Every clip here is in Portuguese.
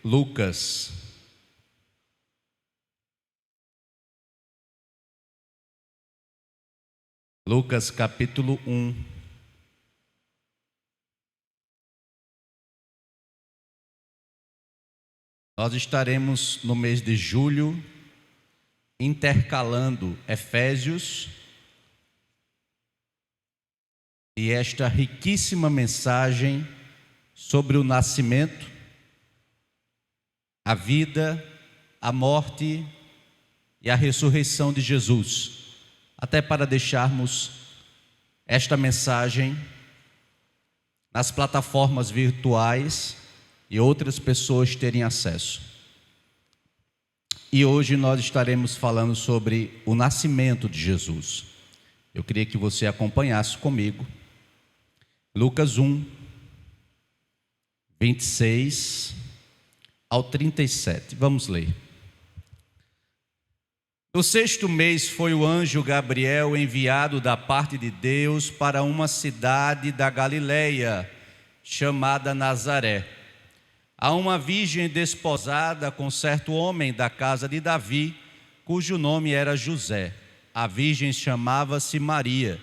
Lucas. Lucas capítulo 1. Nós estaremos no mês de julho intercalando Efésios e esta riquíssima mensagem sobre o nascimento, a vida, a morte e a ressurreição de Jesus, até para deixarmos esta mensagem nas plataformas virtuais e outras pessoas terem acesso. E hoje nós estaremos falando sobre o nascimento de Jesus. Eu queria que você acompanhasse comigo Lucas 1, 26 ao 37. Vamos ler. No 6º mês foi o anjo Gabriel enviado da parte de Deus para uma cidade da Galileia, chamada Nazaré, a uma virgem desposada com certo homem da casa de Davi, cujo nome era José. A virgem chamava-se Maria.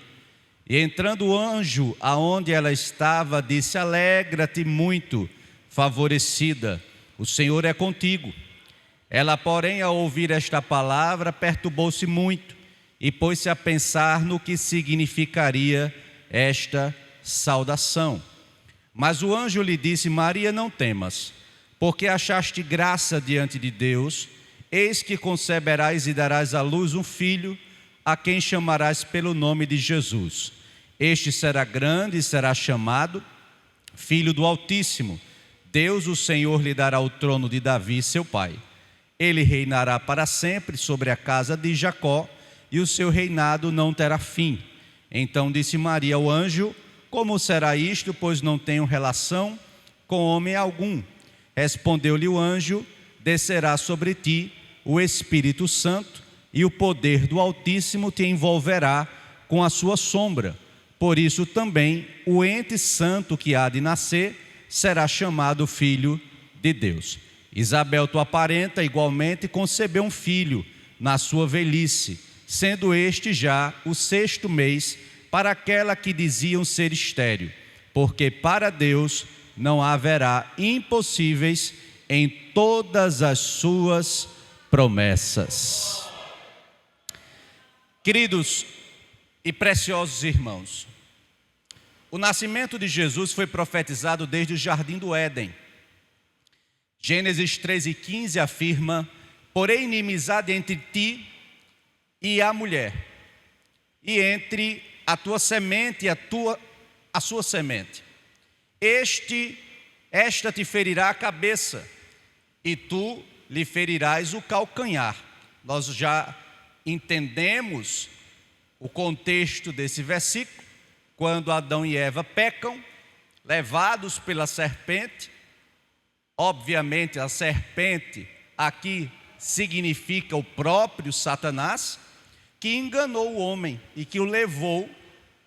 E entrando o anjo aonde ela estava, disse: Alegra-te muito, favorecida, o Senhor é contigo. Ela, porém, ao ouvir esta palavra, perturbou-se muito e pôs-se a pensar no que significaria esta saudação. Mas o anjo lhe disse: Maria, não temas, porque achaste graça diante de Deus. Eis que conceberás e darás à luz um filho, a quem chamarás pelo nome de Jesus. Este será grande e será chamado Filho do Altíssimo. Deus, o Senhor, lhe dará o trono de Davi, seu pai. Ele reinará para sempre sobre a casa de Jacó, e o seu reinado não terá fim. Então disse Maria ao anjo: Como será isto, pois não tenho relação com homem algum? Respondeu-lhe o anjo: Descerá sobre ti o Espírito Santo, e o poder do Altíssimo te envolverá com a sua sombra. Por isso também o ente santo que há de nascer será chamado Filho de Deus. Isabel, tua parenta, igualmente concebeu um filho na sua velhice, sendo este já o 6º mês para aquela que diziam ser estéril, porque para Deus não haverá impossíveis em todas as suas promessas. Queridos e preciosos irmãos, o nascimento de Jesus foi profetizado desde o jardim do Éden. Gênesis 13:15 afirma: Porém inimizade entre ti e a mulher, e entre a tua semente e a sua semente. Esta te ferirá a cabeça, e tu lhe ferirás o calcanhar. Nós já entendemos o contexto desse versículo, quando Adão e Eva pecam, levados pela serpente. Obviamente a serpente aqui significa o próprio Satanás, que enganou o homem e que o levou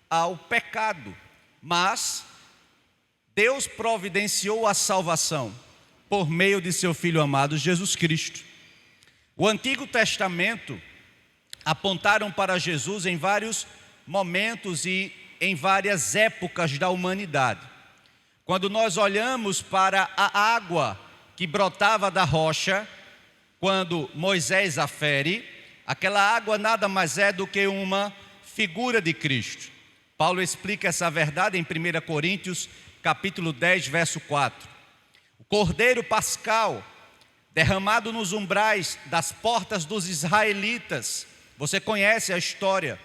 ao pecado. Mas Deus providenciou a salvação por meio de seu Filho amado Jesus Cristo. O Antigo Testamento apontaram para Jesus em vários momentos e em várias épocas da humanidade. Quando nós olhamos para a água que brotava da rocha, quando Moisés afere, aquela água nada mais é do que uma figura de Cristo. Paulo explica essa verdade em 1 Coríntios capítulo 10, verso 4. O Cordeiro Pascal, derramado nos umbrais das portas dos israelitas, você conhece a história,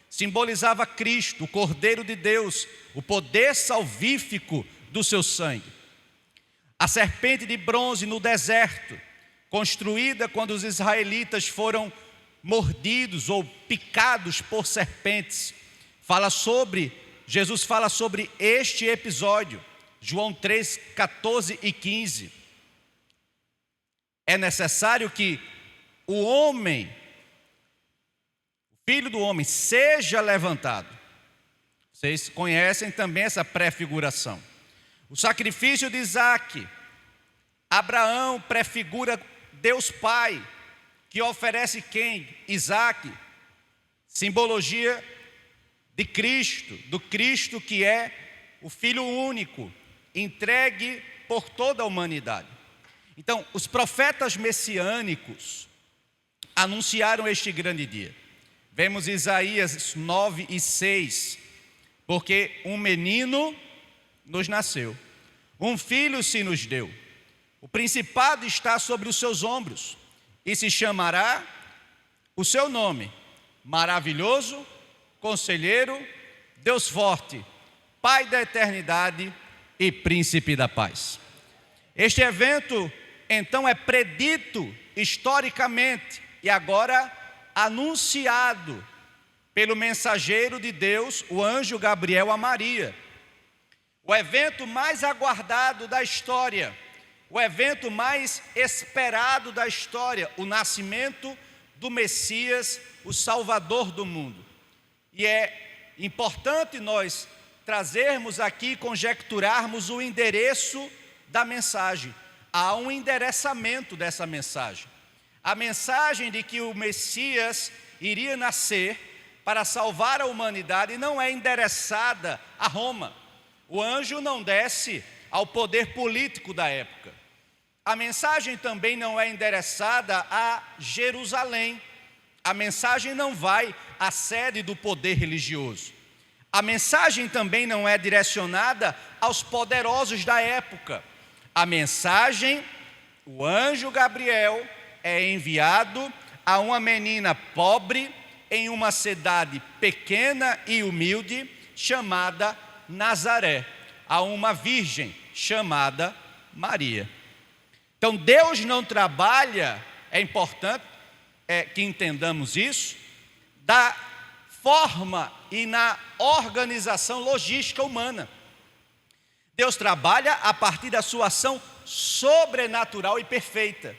simbolizava Cristo, o Cordeiro de Deus, o poder salvífico do seu sangue. A serpente de bronze no deserto, construída quando os israelitas foram mordidos ou picados por serpentes, Jesus fala sobre este episódio, João 3, 14 e 15. É necessário que o homem, o Filho do homem, seja levantado. Vocês conhecem também essa prefiguração. O sacrifício de Isaque, Abraão prefigura Deus Pai, que oferece quem? Isaque, simbologia de Cristo, do Cristo que é o Filho único, entregue por toda a humanidade. Então, os profetas messiânicos anunciaram este grande dia. Vemos Isaías 9:6, porque um menino nos nasceu, um filho se nos deu, o principado está sobre os seus ombros, e se chamará o seu nome, Maravilhoso, Conselheiro, Deus Forte, Pai da Eternidade e Príncipe da Paz. Este evento, então, é predito historicamente e agora anunciado pelo mensageiro de Deus, o anjo Gabriel, a Maria. O evento mais aguardado da história, o evento mais esperado da história, o nascimento do Messias, o Salvador do mundo. E é importante nós trazermos aqui, conjecturarmos o endereço da mensagem. Há um endereçamento dessa mensagem. A mensagem de que o Messias iria nascer para salvar a humanidade não é endereçada a Roma. O anjo não desce ao poder político da época. A mensagem também não é endereçada a Jerusalém. A mensagem não vai à sede do poder religioso. A mensagem também não é direcionada aos poderosos da época. A mensagem, o anjo Gabriel é enviado a uma menina pobre em uma cidade pequena e humilde chamada Nazaré, a uma virgem chamada Maria. Então Deus não trabalha, é importante que entendamos isso, da forma e na organização logística humana. Deus trabalha a partir da sua ação sobrenatural e perfeita.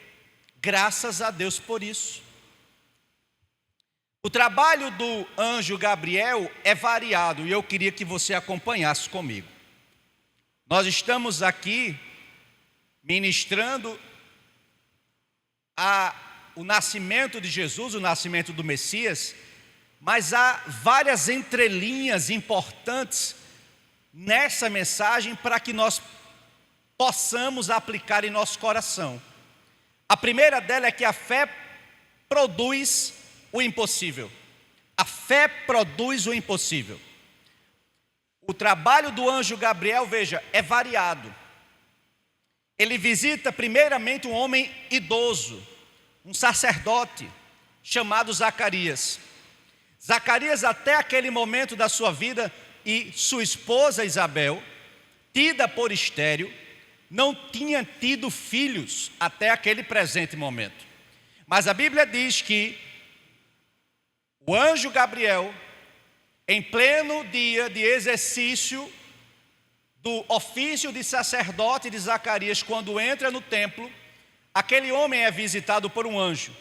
Graças a Deus por isso. O trabalho do anjo Gabriel é variado e eu queria que você acompanhasse comigo. Nós estamos aqui ministrando o nascimento de Jesus, o nascimento do Messias, mas há várias entrelinhas importantes nessa mensagem para que nós possamos aplicar em nosso coração. A primeira dela é que a fé produz o impossível. A fé produz o impossível. O trabalho do anjo Gabriel, veja, é variado. Ele visita primeiramente um homem idoso, um sacerdote, chamado Zacarias. Zacarias, até aquele momento da sua vida, e sua esposa Isabel, tida por estéril, não tinha tido filhos até aquele presente momento. Mas a Bíblia diz que o anjo Gabriel, em pleno dia de exercício do ofício de sacerdote de Zacarias, quando entra no templo, aquele homem é visitado por um anjo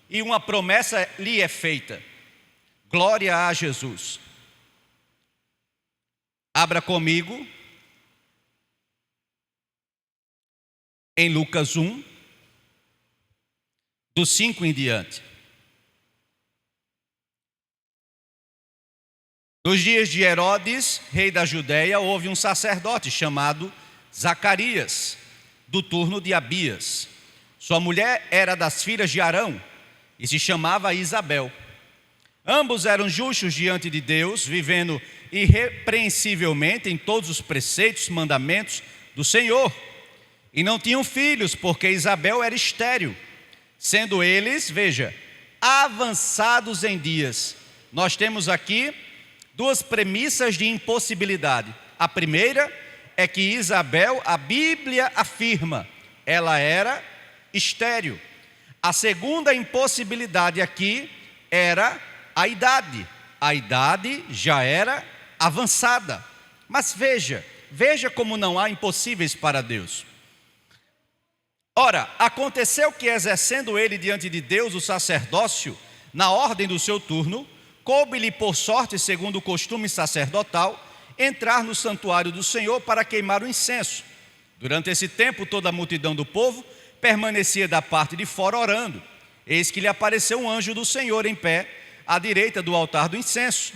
e uma promessa lhe é feita. Glória a Jesus. Abra comigo em Lucas 1, do 5 em diante. Nos dias de Herodes, rei da Judéia, houve um sacerdote chamado Zacarias, do turno de Abias. Sua mulher era das filhas de Arão e se chamava Isabel. Ambos eram justos diante de Deus, vivendo irrepreensivelmente em todos os preceitos e mandamentos do Senhor. E não tinham filhos, porque Isabel era estéril, sendo eles, veja, avançados em dias. Nós temos aqui duas premissas de impossibilidade. A primeira é que Isabel, a Bíblia afirma, ela era estéril. A segunda impossibilidade aqui era a idade. A idade já era avançada. Mas veja como não há impossíveis para Deus. Ora, aconteceu que, exercendo ele diante de Deus o sacerdócio, na ordem do seu turno, coube-lhe por sorte, segundo o costume sacerdotal, entrar no santuário do Senhor para queimar o incenso. Durante esse tempo, toda a multidão do povo permanecia da parte de fora orando. Eis que lhe apareceu um anjo do Senhor em pé, à direita do altar do incenso.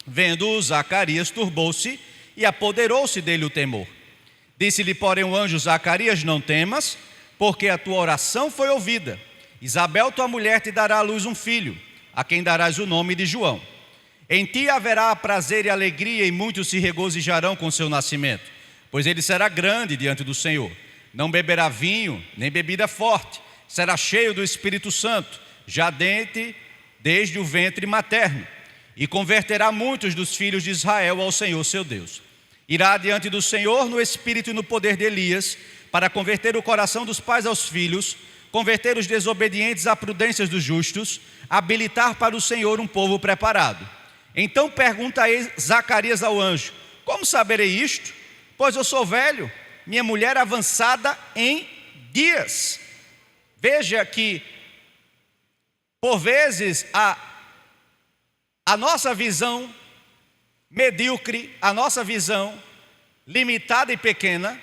Vendo-o, Zacarias turbou-se e apoderou-se dele o temor. Disse-lhe, porém, o anjo: Zacarias, não temas, porque a tua oração foi ouvida. Isabel, tua mulher, te dará à luz um filho, a quem darás o nome de João. Em ti haverá prazer e alegria, e muitos se regozijarão com seu nascimento, pois ele será grande diante do Senhor. Não beberá vinho, nem bebida forte, será cheio do Espírito Santo, já desde o ventre materno, e converterá muitos dos filhos de Israel ao Senhor seu Deus. Irá diante do Senhor no espírito e no poder de Elias, para converter o coração dos pais aos filhos, converter os desobedientes à prudência dos justos, habilitar para o Senhor um povo preparado. Então pergunta Zacarias ao anjo: como saberei isto? Pois eu sou velho, minha mulher avançada em dias. Veja que, por vezes, a nossa visão medíocre, a nossa visão limitada e pequena,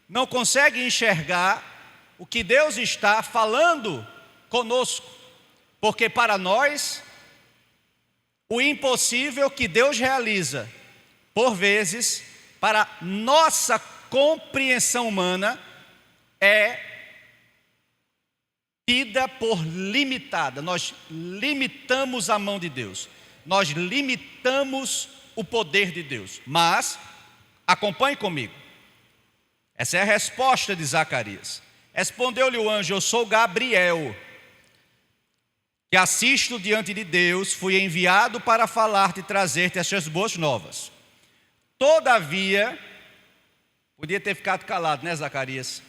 não consegue enxergar o que Deus está falando conosco, porque para nós, o impossível que Deus realiza, por vezes, para nossa compreensão humana, é tida por limitada. Nós limitamos a mão de Deus, nós limitamos o poder de Deus. Mas, acompanhe comigo, essa é a resposta de Zacarias. Respondeu-lhe o anjo: eu sou Gabriel, que assisto diante de Deus, fui enviado para falar-te e trazer-te estas boas novas. Todavia, podia ter ficado calado, né, Zacarias?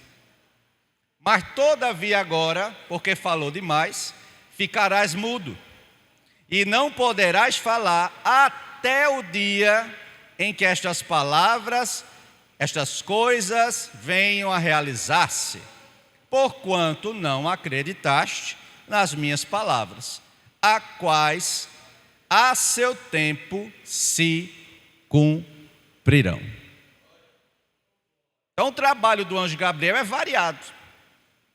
Mas todavia agora, porque falou demais, ficarás mudo, e não poderás falar até o dia em que estas palavras, estas coisas venham a realizar-se, porquanto não acreditaste nas minhas palavras, a quais a seu tempo se cumprirão. Então o trabalho do anjo Gabriel é variado,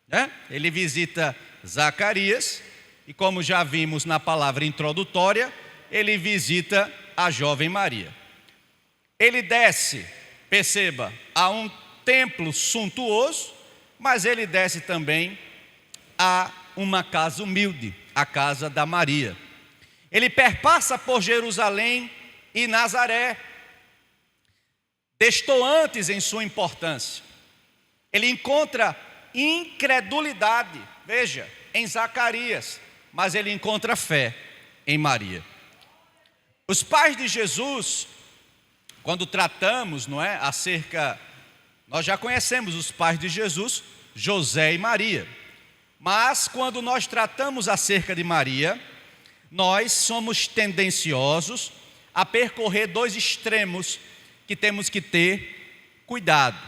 né? Ele visita Zacarias e, como já vimos na palavra introdutória, ele visita a jovem Maria. Ele desce, perceba, a um templo suntuoso, mas ele desce também a uma casa humilde, a casa da Maria. Ele perpassa por Jerusalém e Nazaré, destoantes em sua importância. Ele encontra incredulidade, veja, em Zacarias, mas ele encontra fé em Maria. Os pais de Jesus, quando tratamos, não é, nós já conhecemos os pais de Jesus, José e Maria. Mas quando nós tratamos acerca de Maria, nós somos tendenciosos a percorrer dois extremos que temos que ter cuidado.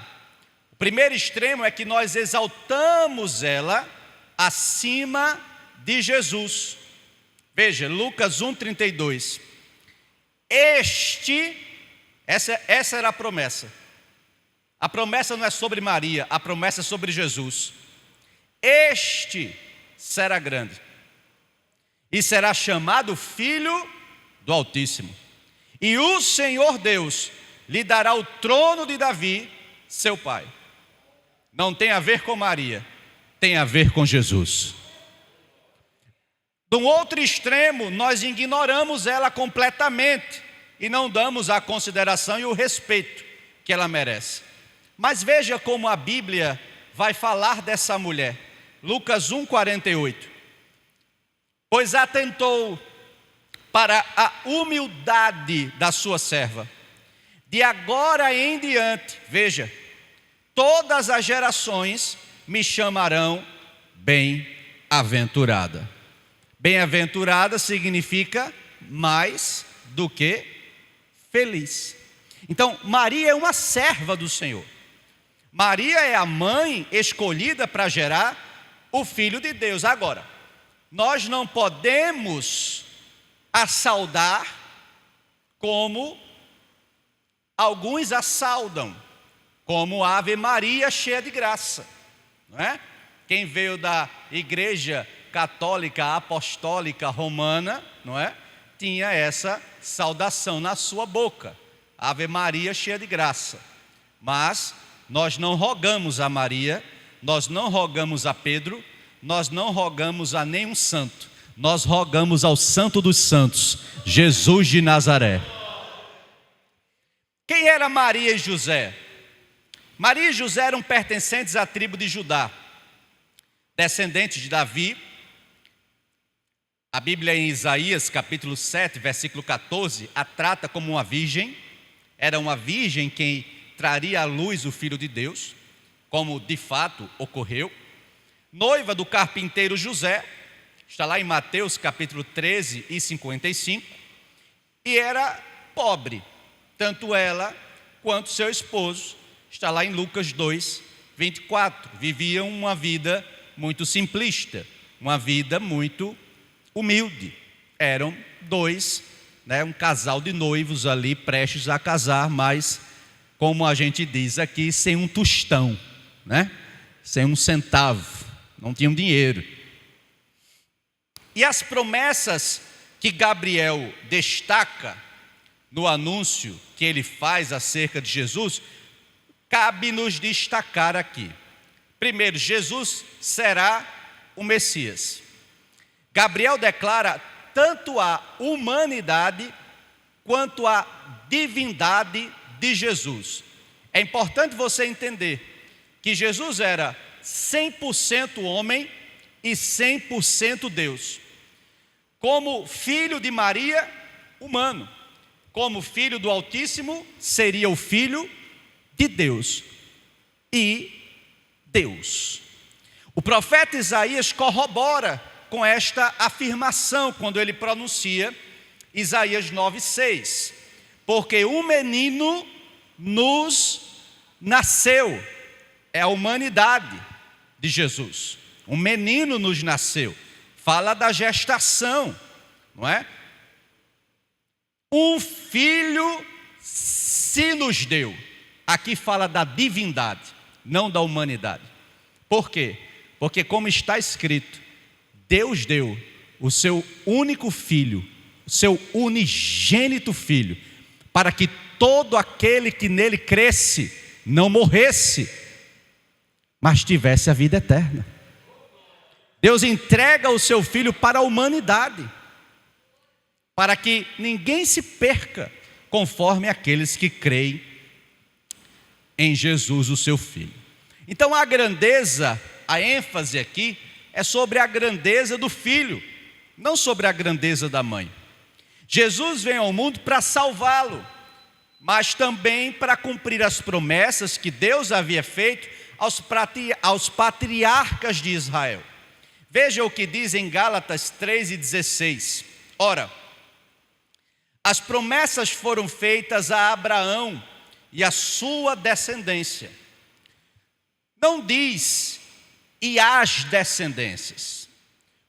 O primeiro extremo é que nós exaltamos ela acima de Jesus. Veja, Lucas 1,32. Essa era a promessa. A promessa não é sobre Maria, a promessa é sobre Jesus. Este será grande e será chamado Filho do Altíssimo. E o Senhor Deus lhe dará o trono de Davi, seu pai. Não tem a ver com Maria, tem a ver com Jesus. Do outro extremo, nós ignoramos ela completamente e não damos a consideração e o respeito que ela merece. Mas veja como a Bíblia vai falar dessa mulher. Lucas 1,48. Pois atentou para a humildade da sua serva. De agora em diante, veja, todas as gerações me chamarão bem-aventurada. Bem-aventurada significa mais do que feliz. Então, Maria é uma serva do Senhor. Maria é a mãe escolhida para gerar o Filho de Deus. Agora, nós não podemos a saudar como alguns a saudam, como Ave Maria cheia de graça, não é? Quem veio da igreja católica apostólica romana, não é? Tinha essa saudação na sua boca: Ave Maria, cheia de graça. Mas nós não rogamos a Maria, nós não rogamos a Pedro, nós não rogamos a nenhum santo, nós rogamos ao Santo dos Santos, Jesus de Nazaré. Quem era Maria e José? Maria e José eram pertencentes à tribo de Judá, descendentes de Davi. A Bíblia em Isaías capítulo 7, versículo 14, a trata como uma virgem. Era uma virgem quem traria à luz o Filho de Deus, como de fato ocorreu. Noiva do carpinteiro José, está lá em Mateus capítulo 13 e 55. E era pobre, tanto ela quanto seu esposo, está lá em Lucas 2, 24. Viviam uma vida muito simplista, uma vida muito humilde. Eram dois, um casal de noivos ali prestes a casar, mas, como a gente diz aqui, sem um tostão, sem um centavo, não tinham dinheiro. E as promessas que Gabriel destaca no anúncio que ele faz acerca de Jesus, cabe-nos destacar aqui. Primeiro, Jesus será o Messias. Gabriel declara tanto a humanidade quanto a divindade de Jesus. É importante você entender que Jesus era 100% homem e 100% Deus. Como filho de Maria, humano. Como filho do Altíssimo, seria o filho de Deus e Deus. O profeta Isaías corrobora com esta afirmação quando ele pronuncia Isaías 9:6. Porque um menino nos nasceu. É a humanidade de Jesus. Um menino nos nasceu. Fala da gestação, não é? Um filho se nos deu. Aqui fala da divindade, não da humanidade. Por quê? Porque, como está escrito, Deus deu o seu único filho, o seu unigênito filho, para que todo aquele que nele cresce não morresse, mas tivesse a vida eterna. Deus entrega o seu filho para a humanidade, para que ninguém se perca, conforme aqueles que creem em Jesus, o seu filho. Então a grandeza, a ênfase aqui é sobre a grandeza do filho, não sobre a grandeza da mãe. Jesus vem ao mundo para salvá-lo, mas também para cumprir as promessas que Deus havia feito aos patriarcas de Israel. Veja o que diz em Gálatas 3:16. Ora, as promessas foram feitas a Abraão e a sua descendência. Não diz e as descendências,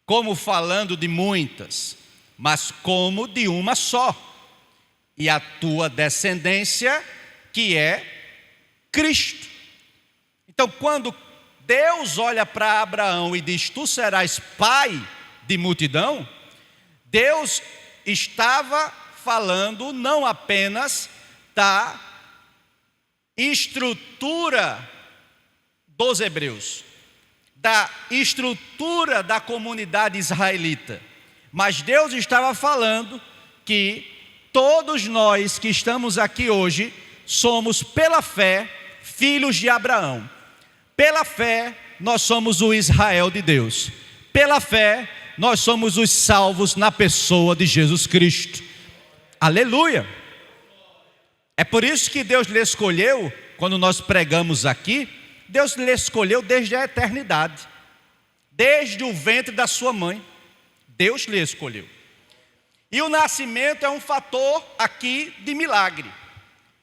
como falando de muitas, mas como de uma só. E a tua descendência, que é Cristo. Então, quando Deus olha para Abraão e diz: tu serás pai de multidão, Deus estava falando não apenas da estrutura dos hebreus, da estrutura da comunidade israelita, mas Deus estava falando que todos nós que estamos aqui hoje somos, pela fé, filhos de Abraão. Pela fé, nós somos o Israel de Deus. Pela fé, nós somos os salvos na pessoa de Jesus Cristo. Aleluia! É por isso que Deus lhe escolheu, quando nós pregamos aqui, Deus lhe escolheu desde a eternidade. Desde o ventre da sua mãe, Deus lhe escolheu. E o nascimento é um fator aqui de milagre.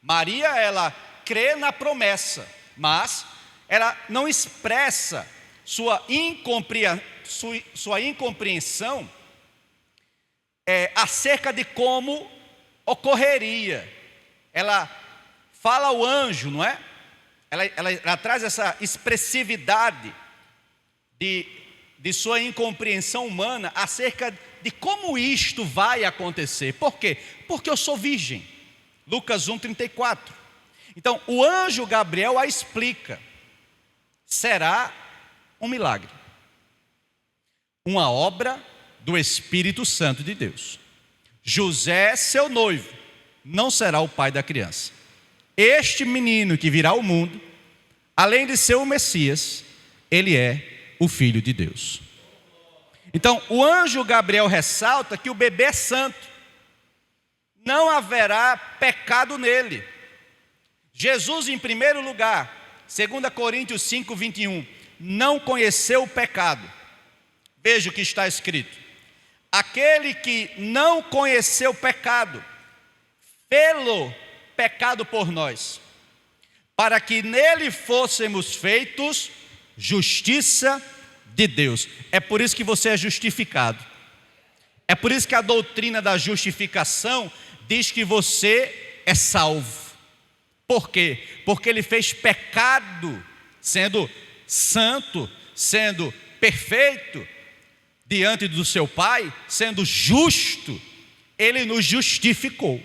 Maria, ela crê na promessa, mas ela não expressa sua incompreensão acerca de como ocorreria. Ela fala ao anjo, não é? Ela traz essa expressividade de sua incompreensão humana acerca de como isto vai acontecer. Por quê? Porque eu sou virgem. Lucas 1,34. Então, o anjo Gabriel a explica. Será um milagre. Uma obra do Espírito Santo de Deus. José, seu noivo, não será o pai da criança. Este menino que virá ao mundo, além de ser o Messias, ele é o Filho de Deus. Então, o anjo Gabriel ressalta que o bebê é santo. Não haverá pecado nele. Jesus, em primeiro lugar, 2 Coríntios 5, 21, não conheceu o pecado. Veja o que está escrito. Aquele que não conheceu o pecado, fê-lo pecado por nós, para que nele fôssemos feitos justiça de Deus. É por isso que você é justificado. É por isso que a doutrina da justificação diz que você é salvo. Por quê? Porque ele fez pecado, sendo santo, sendo perfeito, diante do seu Pai, sendo justo, ele nos justificou.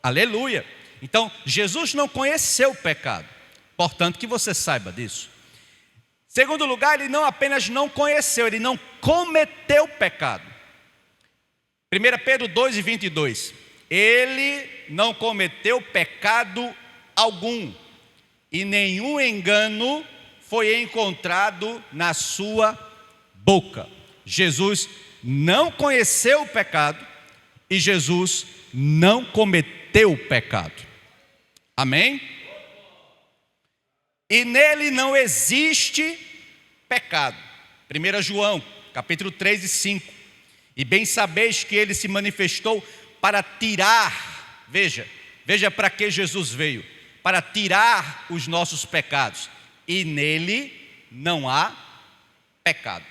Aleluia. Então, Jesus não conheceu o pecado. Portanto, que você saiba disso. Segundo lugar, ele não apenas não conheceu, ele não cometeu pecado. 1 Pedro 2:22. Ele não cometeu pecado algum, e nenhum engano foi encontrado na sua boca. Jesus não conheceu o pecado e Jesus não cometeu pecado. Amém? E nele não existe pecado. 1 João, capítulo 3 e 5. E bem sabeis que ele se manifestou para tirar, veja para que Jesus veio, para tirar os nossos pecados. E nele não há pecado.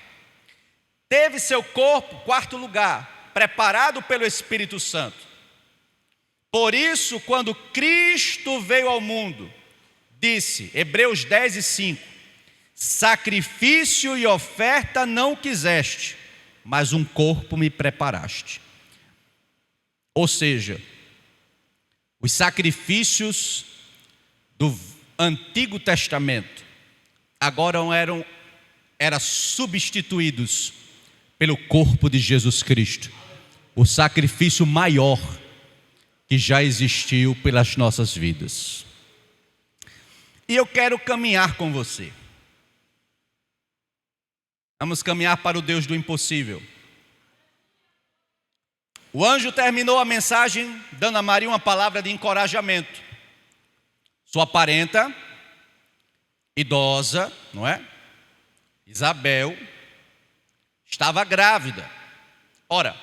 Teve seu corpo, quarto lugar, preparado pelo Espírito Santo. Por isso, quando Cristo veio ao mundo, disse, Hebreus 10 e 5, sacrifício e oferta não quiseste, mas um corpo me preparaste. Ou seja, os sacrifícios do Antigo Testamento agora eram substituídos pelo corpo de Jesus Cristo, o sacrifício maior que já existiu pelas nossas vidas. E eu quero caminhar com você. Vamos caminhar para o Deus do impossível. O anjo terminou a mensagem dando a Maria uma palavra de encorajamento. Sua parenta, idosa, não é? Isabel, estava grávida. Ora,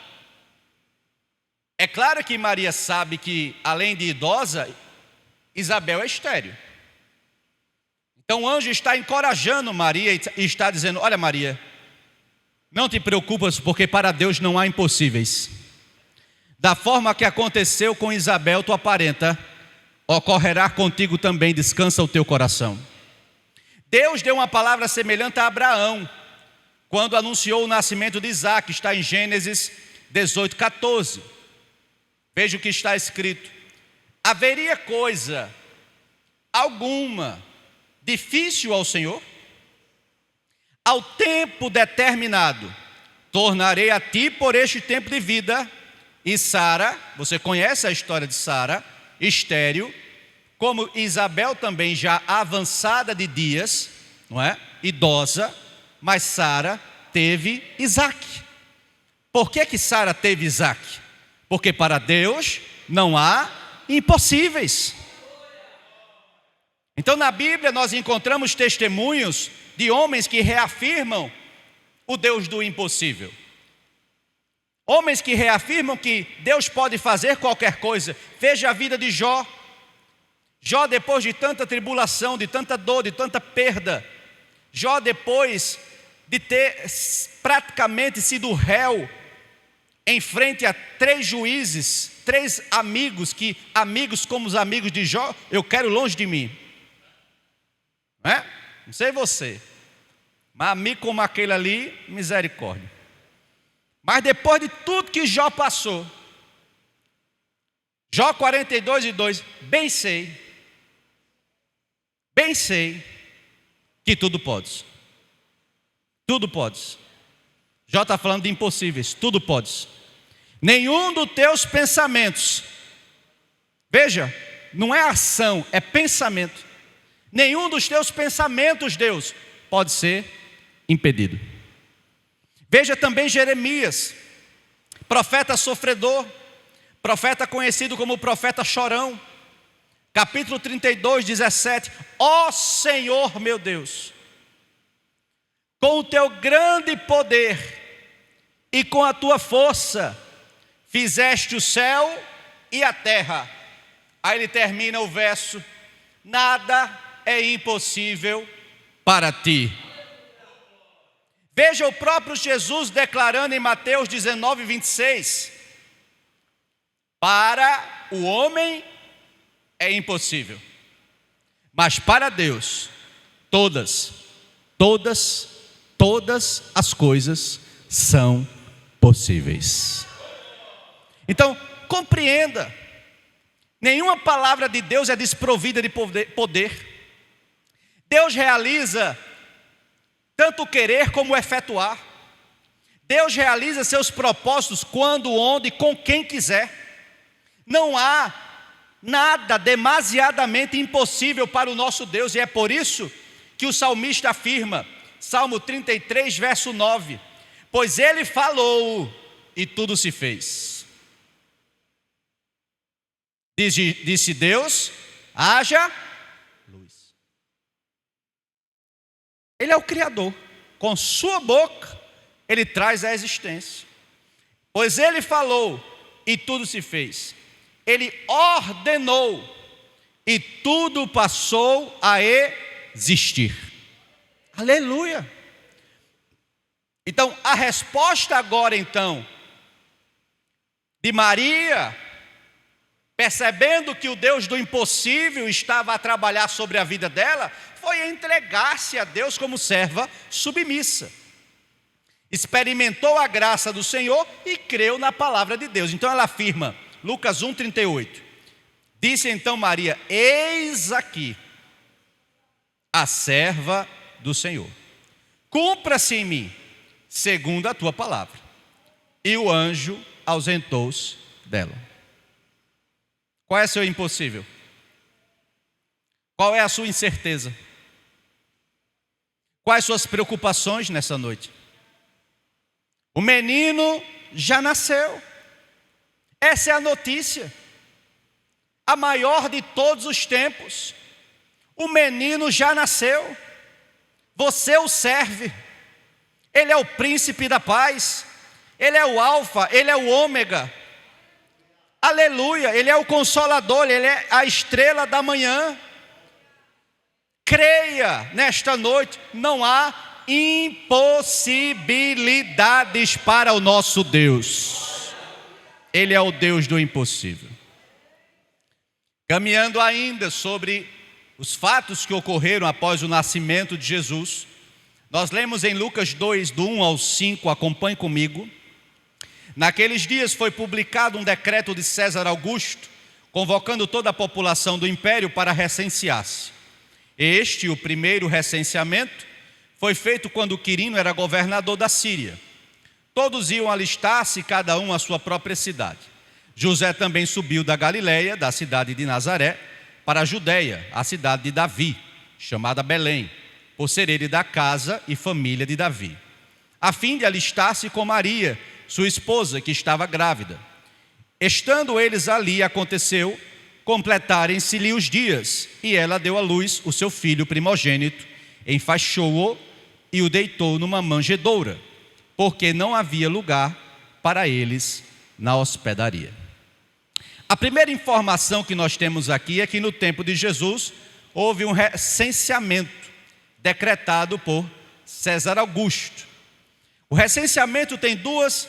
é claro que Maria sabe que, além de idosa, Isabel é estéril. Então o anjo está encorajando Maria e está dizendo, olha Maria, não te preocupas, porque para Deus não há impossíveis. Da forma que aconteceu com Isabel, tua parenta, ocorrerá contigo também, descansa o teu coração. Deus deu uma palavra semelhante a Abraão, quando anunciou o nascimento de Isaque, está em Gênesis 18, 14. Veja o que está escrito. Haveria coisa alguma difícil ao Senhor? Ao tempo determinado, tornarei a ti por este tempo de vida. E Sara, você conhece a história de Sara, estéril, como Isabel também já avançada de dias, não é? Idosa, mas Sara teve Isaque. Por que Sara teve Isaque? Porque para Deus não há impossíveis. Então na Bíblia nós encontramos testemunhos de homens que reafirmam o Deus do impossível. Homens que reafirmam que Deus pode fazer qualquer coisa. Veja a vida de Jó. Jó, depois de tanta tribulação, de tanta dor, de tanta perda, Jó, depois de ter praticamente sido réu em frente a 3 juízes, 3 amigos, que amigos como os amigos de Jó, eu quero longe de mim. Não sei você, Mas amigo como aquele ali, misericórdia. Mas depois de tudo que Jó passou, Jó 42:2, bem sei que tudo podes. Tudo podes. Jó está falando de impossíveis, tudo podes. Nenhum dos teus pensamentos, veja, não é ação, é pensamento. Nenhum dos teus pensamentos, Deus, pode ser impedido. Veja também Jeremias, profeta sofredor, profeta conhecido como profeta chorão, capítulo 32:17. Ó Senhor meu Deus, com o teu grande poder e com a tua força, fizeste o céu e a terra. Aí ele termina o verso: nada é impossível para ti. Veja o próprio Jesus declarando em Mateus 19:26. Para o homem é impossível, mas para Deus todas as coisas são possíveis. Então, compreenda, nenhuma palavra de Deus é desprovida de poder. Deus realiza tanto querer como efetuar. Deus realiza seus propósitos quando, onde, com quem quiser. Não há nada demasiadamente impossível para o nosso Deus, e é por isso que o salmista afirma, Salmo 33, verso 9: pois ele falou e tudo se fez. Disse Deus, haja luz. Ele é o Criador, com sua boca ele traz a existência. Pois ele falou e tudo se fez. Ele ordenou e tudo passou a existir. Aleluia! Então, a resposta agora então de Maria, percebendo que o Deus do impossível estava a trabalhar sobre a vida dela, foi entregar-se a Deus como serva submissa. Experimentou a graça do Senhor e creu na palavra de Deus. Então ela afirma, Lucas 1:38, disse então Maria: eis aqui a serva do Senhor, cumpra-se em mim segundo a tua palavra. E o anjo ausentou-se dela. Qual é o seu impossível? Qual é a sua incerteza? Quais suas preocupações nessa noite? O menino já nasceu. Essa é a notícia, a maior de todos os tempos. O menino já nasceu. Você o serve. Ele é o príncipe da paz. Ele é o alfa, ele é o ômega. Aleluia, ele é o consolador, ele é a estrela da manhã. Creia nesta noite, não há impossibilidades para o nosso Deus. Ele é o Deus do impossível. Caminhando ainda sobre os fatos que ocorreram após o nascimento de Jesus, nós lemos em Lucas 2, do 1 ao 5, acompanhe comigo. Naqueles dias foi publicado um decreto de César Augusto, convocando toda a população do império para recensear-se. Este, o primeiro recenseamento, foi feito quando Quirino era governador da Síria. Todos iam alistar-se, cada um à sua própria cidade. José também subiu da Galileia, da cidade de Nazaré, para a Judeia, a cidade de Davi, chamada Belém, por ser ele da casa e família de Davi, a fim de alistar-se com Maria, sua esposa, que estava grávida. Estando eles ali, aconteceu completarem-se-lhe os dias, e ela deu à luz o seu filho primogênito, enfaixou-o e o deitou numa manjedoura, porque não havia lugar para eles na hospedaria. A primeira informação que nós temos aqui é que no tempo de Jesus houve um recenseamento decretado por César Augusto. O recenseamento tem duas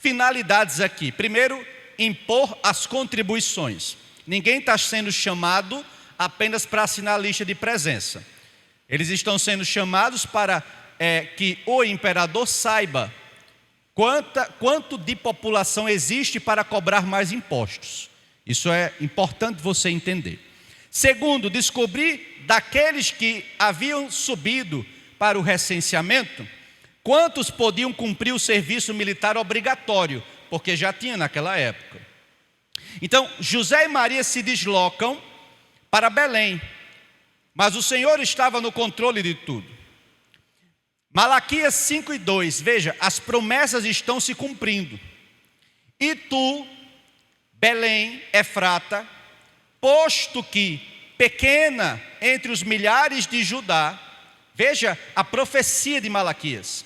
finalidades aqui. Primeiro, impor as contribuições. Ninguém está sendo chamado apenas para assinar a lista de presença. Eles estão sendo chamados para que o imperador saiba quanto de população existe para cobrar mais impostos. Isso é importante você entender. Segundo, descobrir daqueles que haviam subido para o recenseamento, quantos podiam cumprir o serviço militar obrigatório, porque já tinha naquela época. Então, José e Maria se deslocam para Belém, mas o Senhor estava no controle de tudo. Malaquias 5:2, veja, as promessas estão se cumprindo. E tu, Belém, Efrata, posto que pequena entre os milhares de Judá, veja a profecia de Malaquias,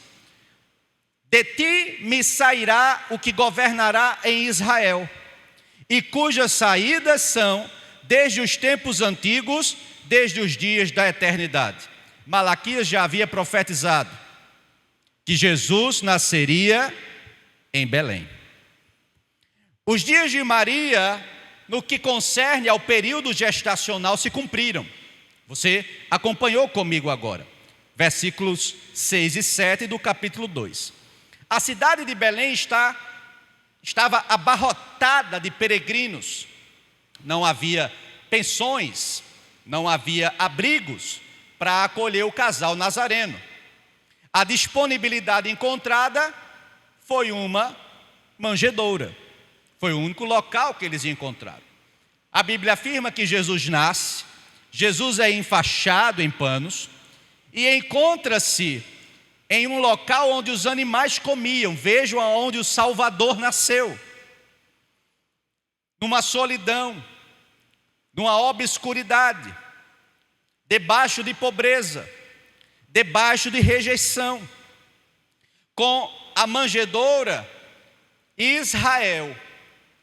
de ti me sairá o que governará em Israel, e cujas saídas são desde os tempos antigos, desde os dias da eternidade. Malaquias já havia profetizado que Jesus nasceria em Belém. Os dias de Maria, no que concerne ao período gestacional, se cumpriram. Você acompanhou comigo agora. Versículos 6 e 7 do capítulo 2. A cidade de Belém estava abarrotada de peregrinos. Não havia pensões, não havia abrigos para acolher o casal nazareno. A disponibilidade encontrada foi uma manjedoura. Foi o único local que eles encontraram. A Bíblia afirma que Jesus nasce, Jesus é enfaixado em panos e encontra-se em um local onde os animais comiam. Vejam aonde o Salvador nasceu. Numa solidão, numa obscuridade, debaixo de pobreza, debaixo de rejeição. Com a manjedoura, Israel,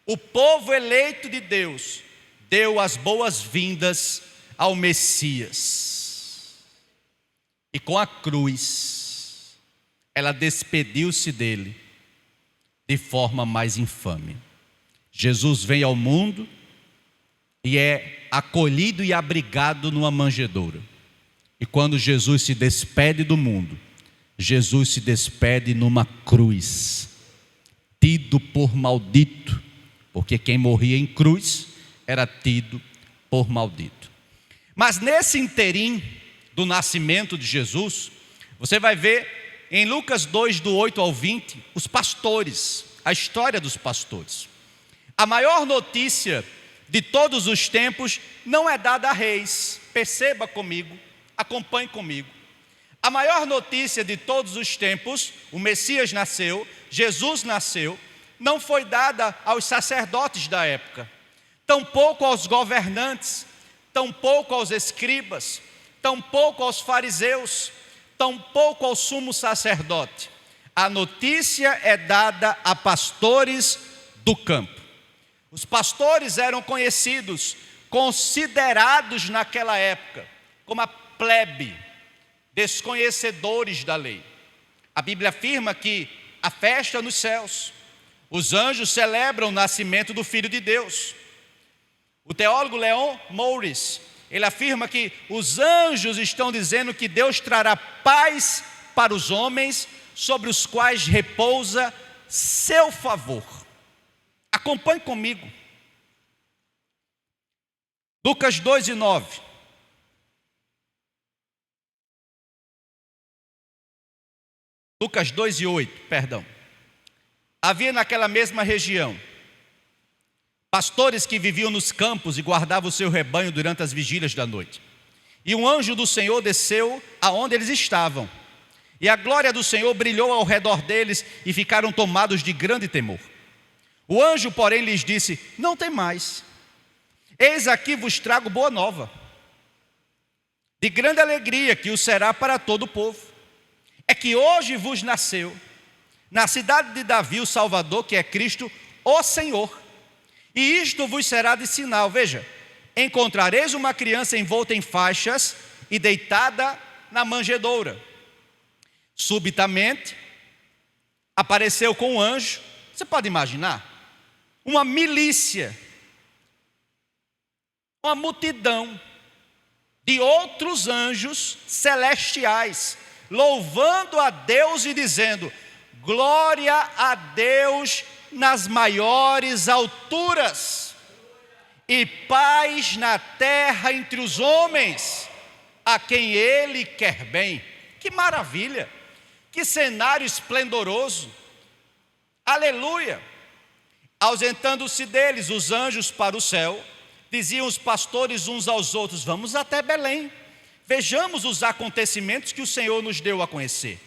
o povo eleito de Deus, deu as boas-vindas ao Messias. E com a cruz, ela despediu-se dele de forma mais infame. Jesus vem ao mundo e é acolhido e abrigado numa manjedoura. E quando Jesus se despede do mundo, Jesus se despede numa cruz, tido por maldito, porque quem morria em cruz era tido por maldito. Mas nesse interim do nascimento de Jesus, você vai ver em Lucas 2, do 8 ao 20, os pastores, a história dos pastores. A maior notícia de todos os tempos não é dada a reis. Perceba comigo, acompanhe comigo. A maior notícia de todos os tempos, o Messias nasceu, Jesus nasceu, não foi dada aos sacerdotes da época, tampouco aos governantes, tampouco aos escribas, tampouco aos fariseus, tampouco ao sumo sacerdote. A notícia é dada a pastores do campo. Os pastores eram conhecidos, considerados naquela época, como a plebe, desconhecedores da lei. A Bíblia afirma que a festa nos céus, os anjos celebram o nascimento do Filho de Deus. O teólogo Leon Morris, ele afirma que os anjos estão dizendo que Deus trará paz para os homens, sobre os quais repousa seu favor. Acompanhe comigo. Lucas 2 e 9. Lucas 2 e 8, perdão. Havia naquela mesma região pastores que viviam nos campos e guardavam o seu rebanho durante as vigílias da noite. E um anjo do Senhor desceu aonde eles estavam. E a glória do Senhor brilhou ao redor deles e ficaram tomados de grande temor. O anjo, porém, lhes disse: não temais, eis aqui vos trago boa nova, de grande alegria, que o será para todo o povo. É que hoje vos nasceu, na cidade de Davi, o Salvador, que é Cristo, o Senhor. E isto vos será de sinal. Veja, encontrareis uma criança envolta em faixas e deitada na manjedoura. Subitamente, apareceu com um anjo. Você pode imaginar? Uma milícia, uma multidão de outros anjos celestiais, louvando a Deus e dizendo: glória a Deus nas maiores alturas, e paz na terra entre os homens, a quem Ele quer bem. Que maravilha! Que cenário esplendoroso! Aleluia! Ausentando-se deles os anjos para o céu, diziam os pastores uns aos outros: vamos até Belém, vejamos os acontecimentos que o Senhor nos deu a conhecer.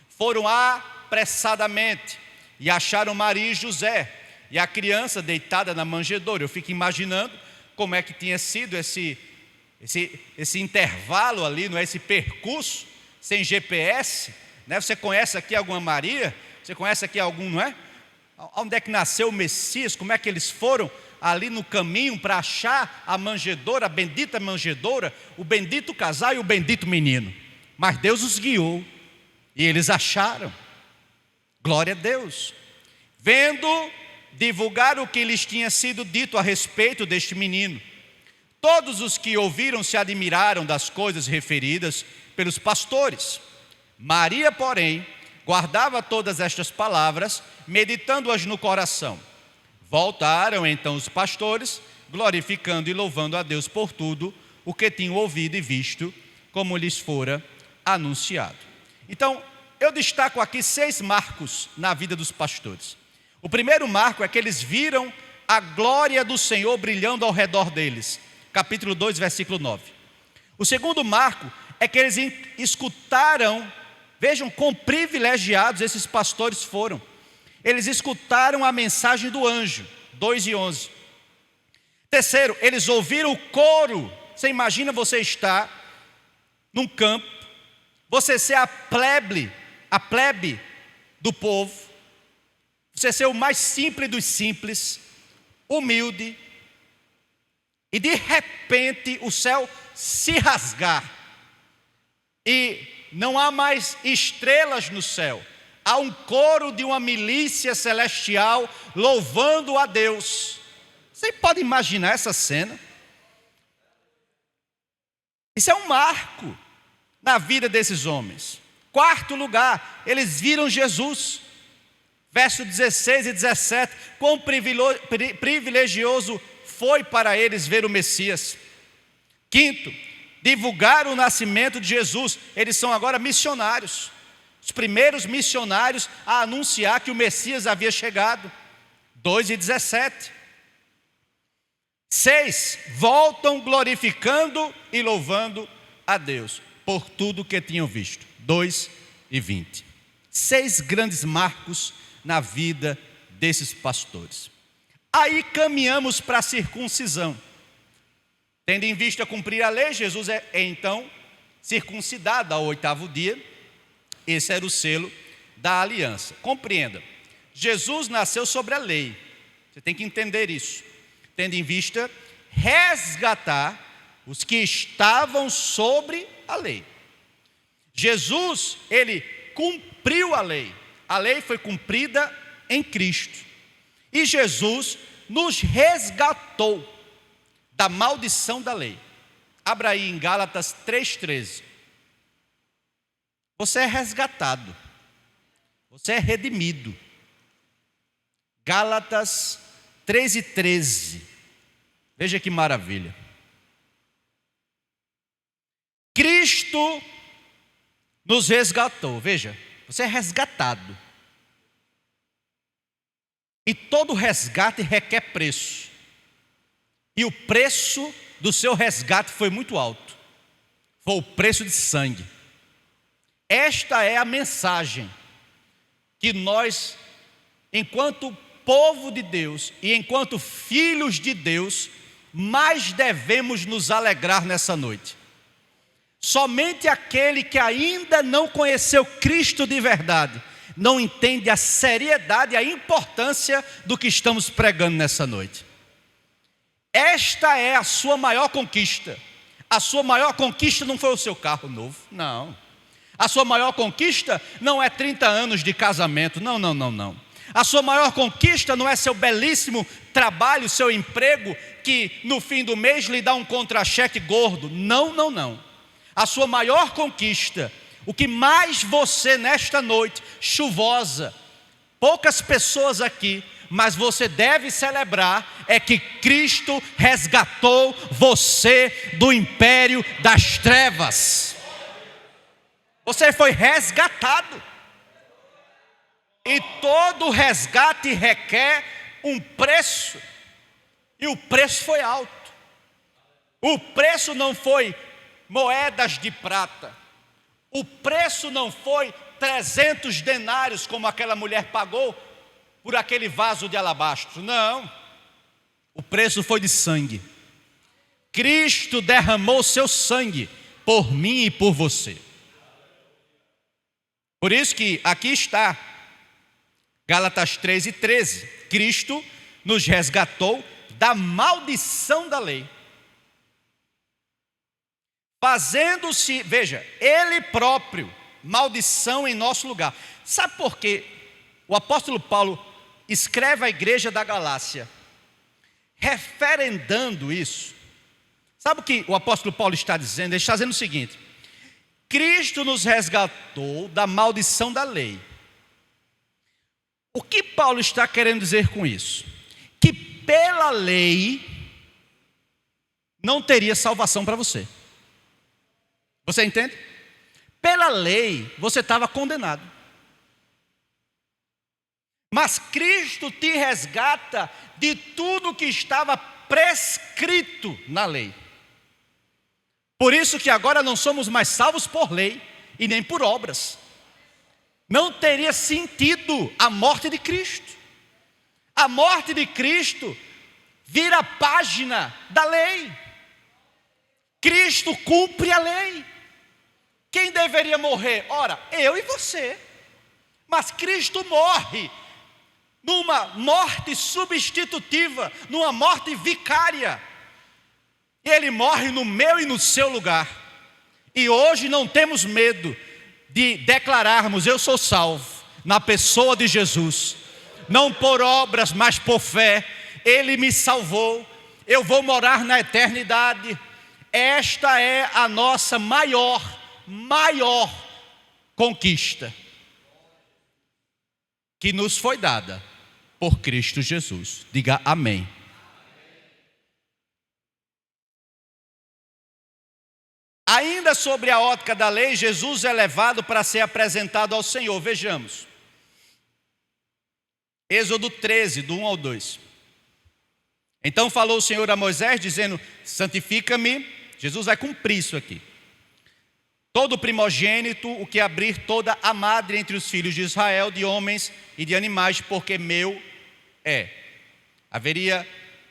Foram apressadamente e acharam Maria e José e a criança deitada na manjedoura. Eu fico imaginando como é que tinha sido esse intervalo ali, não é? Esse percurso sem GPS, né? Você conhece aqui alguma Maria? Você conhece aqui algum, não é? Onde é que nasceu o Messias? Como é que eles foram ali no caminho para achar a manjedoura, a bendita manjedoura, o bendito casal e o bendito menino? Mas Deus os guiou e eles acharam. Glória a Deus. Vendo, divulgaram o que lhes tinha sido dito a respeito deste menino. Todos os que ouviram se admiraram das coisas referidas pelos pastores. Maria, porém, guardava todas estas palavras, meditando-as no coração. Voltaram então os pastores, glorificando e louvando a Deus por tudo o que tinham ouvido e visto, como lhes fora anunciado. Então, eu destaco aqui 6 marcos na vida dos pastores. O primeiro marco é que eles viram a glória do Senhor brilhando ao redor deles. Capítulo 2, versículo 9. O segundo marco é que eles escutaram, vejam quão privilegiados esses pastores foram. Eles escutaram a mensagem do anjo, 2 e 11. Terceiro, eles ouviram o coro. Você imagina você estar num campo, você ser a plebe do povo, você ser o mais simples dos simples, humilde, e de repente o céu se rasgar, e não há mais estrelas no céu, há um coro de uma milícia celestial louvando a Deus. Você pode imaginar essa cena? Isso é um marco na vida desses homens. Quarto lugar, eles viram Jesus. Verso 16 e 17, quão privilegioso foi para eles ver o Messias. Quinto, divulgar o nascimento de Jesus. Eles são agora missionários, os primeiros missionários a anunciar que o Messias havia chegado. 2 e 17. 6, voltam glorificando e louvando a Deus por tudo que tinham visto. 2 e 20. 6 grandes marcos na vida desses pastores. Aí caminhamos para a circuncisão. Tendo em vista cumprir a lei, Jesus é então circuncidado ao 8º dia. Esse era o selo da aliança. Compreenda, Jesus nasceu sobre a lei. Você tem que entender isso. Tendo em vista resgatar os que estavam sobre a lei. Jesus, ele cumpriu a lei. A lei foi cumprida em Cristo. E Jesus nos resgatou da maldição da lei. Abra aí em Gálatas 3,13. Você é resgatado. Você é redimido. Gálatas 3,13. Veja que maravilha. Cristo nos resgatou. Veja, você é resgatado. E todo resgate requer preço. E o preço do seu resgate foi muito alto. Foi o preço de sangue. Esta é a mensagem que nós, enquanto povo de Deus e enquanto filhos de Deus, mais devemos nos alegrar nessa noite. Somente aquele que ainda não conheceu Cristo de verdade não entende a seriedade e a importância do que estamos pregando nessa noite. Esta é a sua maior conquista. A sua maior conquista não foi o seu carro novo, não. A sua maior conquista não é 30 anos de casamento, não. A sua maior conquista não é seu belíssimo trabalho, seu emprego, que no fim do mês lhe dá um contra-cheque gordo, não. A sua maior conquista, O que mais você nesta noite chuvosa, poucas pessoas aqui, mas você deve celebrar é que Cristo resgatou você do império das trevas. Você foi resgatado. E todo resgate requer um preço. E o preço foi alto. O preço não foi moedas de prata. O preço não foi 300 denários, como aquela mulher pagou por aquele vaso de alabastro. Não. O preço foi de sangue. Cristo derramou seu sangue por mim e por você. Por isso que aqui está Gálatas 3:13. Cristo nos resgatou da maldição da lei, fazendo-se, veja, Ele próprio maldição em nosso lugar. Sabe por quê? O apóstolo Paulo escreve à igreja da Galácia, referendando isso. Sabe o que o apóstolo Paulo está dizendo? Ele está dizendo o seguinte: Cristo nos resgatou da maldição da lei. O que Paulo está querendo dizer com isso? Que pela lei não teria salvação para você. Você entende? Pela lei você estava condenado. Mas Cristo te resgata de tudo que estava prescrito na lei. Por isso que agora não somos mais salvos por lei e nem por obras. Não teria sentido a morte de Cristo. A morte de Cristo vira a página da lei. Cristo cumpre a lei. Quem deveria morrer? Ora, eu e você. Mas Cristo morre numa morte substitutiva, numa morte vicária. Ele morre no meu e no seu lugar. E hoje não temos medo de declararmos: eu sou salvo na pessoa de Jesus, não por obras, mas por fé. Ele me salvou, eu vou morar na eternidade. Esta é a nossa maior conquista, que nos foi dada por Cristo Jesus. Diga amém. Ainda sobre a ótica da lei, Jesus é levado para ser apresentado ao Senhor. Vejamos. Êxodo 13, do 1 ao 2. Então falou o Senhor a Moisés, dizendo: santifica-me. Jesus vai cumprir isso aqui. Todo primogênito, o que abrir toda a madre entre os filhos de Israel, de homens e de animais, porque meu é. Haveria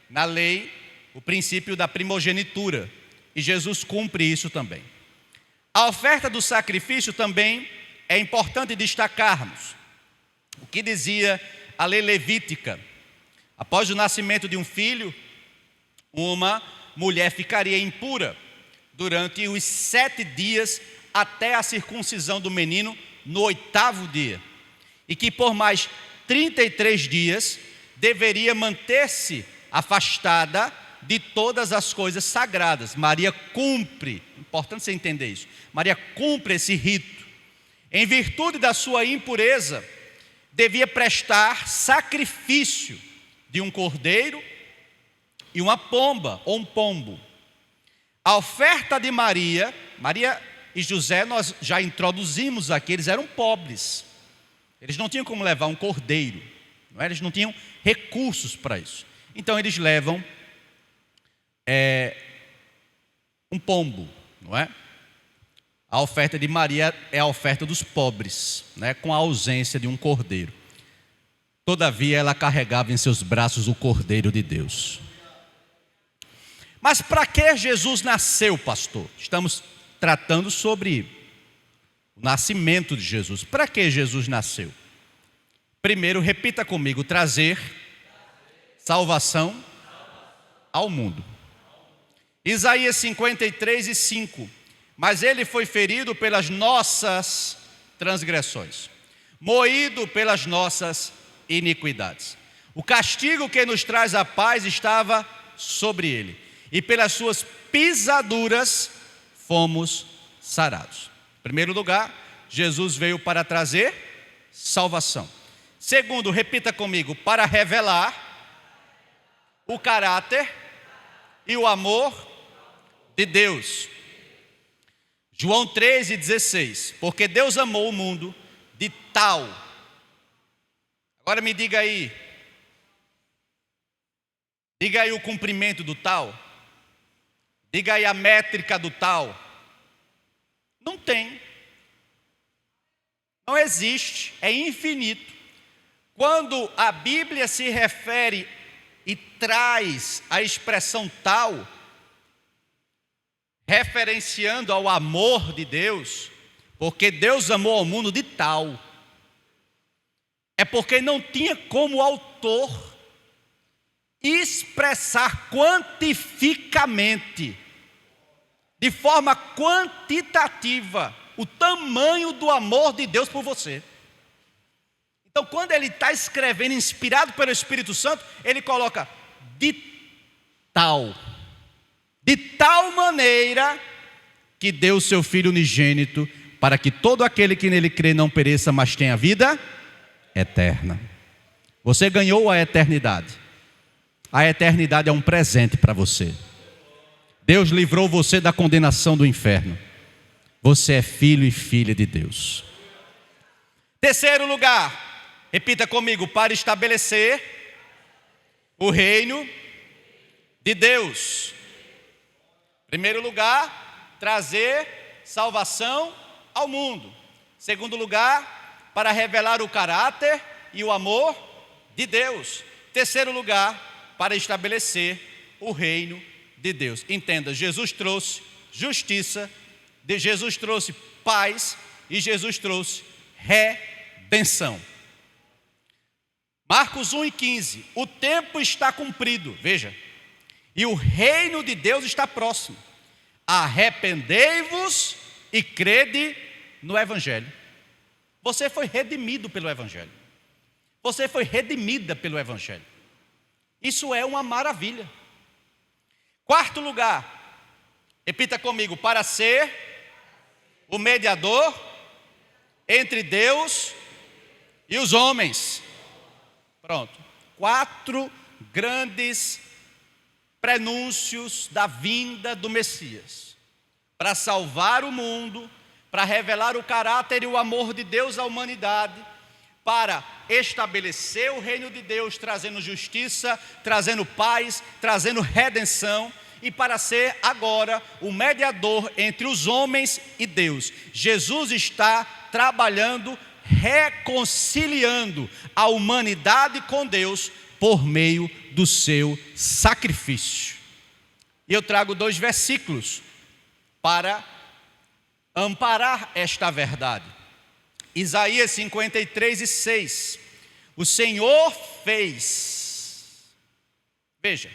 na lei o princípio da primogenitura. E Jesus cumpre isso também. A oferta do sacrifício também é importante destacarmos. O que dizia a lei levítica? Após o nascimento de um filho, uma mulher ficaria impura durante os 7 dias até a circuncisão do menino no 8º dia. E que por mais 33 dias deveria manter-se afastada de todas as coisas sagradas. Maria cumpre, importante você entender isso, Maria cumpre esse rito. Em virtude da sua impureza, devia prestar sacrifício de um cordeiro e uma pomba, ou um pombo. A oferta de Maria e José, nós já introduzimos aqui, eles eram pobres. Eles não tinham como levar um cordeiro, não é? Eles não tinham recursos para isso. Então eles levam um pombo, não é? A oferta de Maria é a oferta dos pobres, né? Com a ausência de um cordeiro. Todavia ela carregava em seus braços o cordeiro de Deus. Mas para que Jesus nasceu, pastor? Estamos tratando sobre o nascimento de Jesus. Para que Jesus nasceu? Primeiro, repita comigo: trazer salvação ao mundo. Isaías 53:5. Mas ele foi ferido pelas nossas transgressões, moído pelas nossas iniquidades. O castigo que nos traz a paz estava sobre ele, e pelas suas pisaduras fomos sarados. Em primeiro lugar, Jesus veio para trazer salvação. Segundo, repita comigo, para revelar o caráter e o amor de Deus. João 3,16. Porque Deus amou o mundo de tal. Agora me diga aí. Diga aí o cumprimento do tal. Diga aí a métrica do tal. Não tem. Não existe. É infinito. Quando a Bíblia se refere e traz a expressão tal, referenciando ao amor de Deus, porque Deus amou ao mundo de tal, é porque não tinha como o autor expressar quantificamente, de forma quantitativa, o tamanho do amor de Deus por você. Então, quando ele está escrevendo, inspirado pelo Espírito Santo, ele coloca de tal maneira que deu o seu Filho unigênito, para que todo aquele que nele crê não pereça, mas tenha vida eterna. Você ganhou a eternidade. A eternidade é um presente para você. Deus livrou você da condenação do inferno. Você é filho e filha de Deus. Terceiro lugar, repita comigo, para estabelecer o reino de Deus. Primeiro lugar, trazer salvação ao mundo. Segundo lugar, para revelar o caráter e o amor de Deus. Terceiro lugar, para estabelecer o reino de Deus. Entenda, Jesus trouxe justiça, Jesus trouxe paz e Jesus trouxe redenção. Marcos 1,15, o tempo está cumprido, veja, e o reino de Deus está próximo. Arrependei-vos e crede no Evangelho. Você foi redimido pelo Evangelho. Você foi redimida pelo Evangelho. Isso é uma maravilha. Quarto lugar, repita comigo, para ser o mediador entre Deus e os homens. Pronto. 4 grandes prenúncios da vinda do Messias. Para salvar o mundo, para revelar o caráter e o amor de Deus à humanidade, para estabelecer o reino de Deus, trazendo justiça, trazendo paz, trazendo redenção, e para ser agora o mediador entre os homens e Deus. Jesus está trabalhando, reconciliando a humanidade com Deus por meio do seu sacrifício. E eu trago 2 versículos para amparar esta verdade. Isaías 53:6. O Senhor fez. Veja.